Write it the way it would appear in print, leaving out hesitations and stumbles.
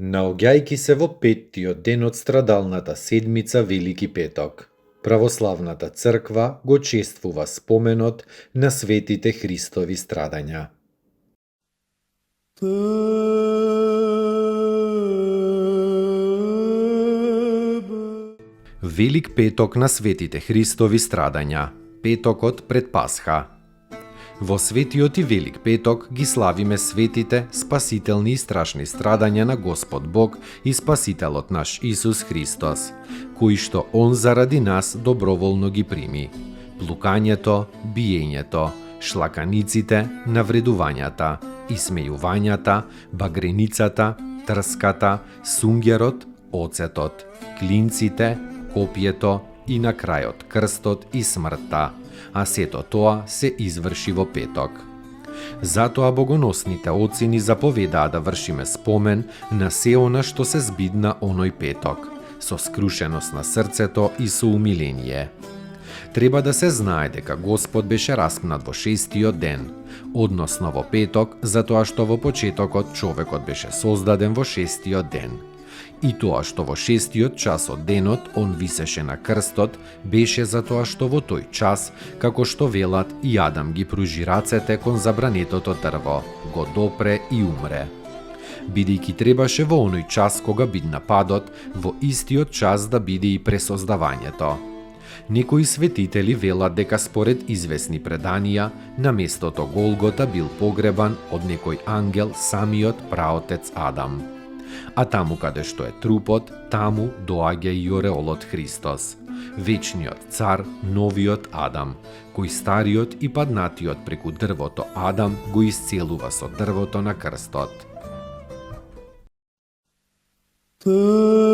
Наоѓајќи се во петтиот ден од страдалната седмица Велики петок, Православната црква го чествува споменот на светите Христови страдања. Велик петок на светите Христови страдања, петокот пред Пасха. Во светиот и Велик петок ги славиме светите, спасителни и страшни страдања на Господ Бог и Спасителот наш Исус Христос, кои што Он заради нас доброволно ги прими. Плукањето, биењето, шлаканиците, навредувањата, исмејувањата, багреницата, трската, сунгерот, оцетот, клинците, копието и на крајот крстот и смртта, а сето тоа се изврши во петок. Затоа богоносните оци ни заповедаа да вршиме спомен на се она што се збидна оној петок, со скрушеност на срцето и со умиление. Треба да се знае дека Господ беше распнат во шестиот ден, односно во петок, затоа што во почетокот човекот беше создаден во шестиот ден. И тоа што во шестиот час од денот он висеше на крстот, беше затоа што во тој час, како што велат, и Адам ги пружи рацете кон забранетото дрво, го допре и умре. Бидејќи требаше во оној час кога бидна падот, во истиот час да биде и пресоздавањето. Некои светители велат дека според известни преданија, на местото Голгота бил погребан од некој ангел самиот праотец Адам. А таму каде што е трупот, таму доаѓа и ореолот Христос, вечниот цар, новиот Адам, кој стариот и паднатиот преку дрвото Адам го исцелува со дрвото на крстот. Благослови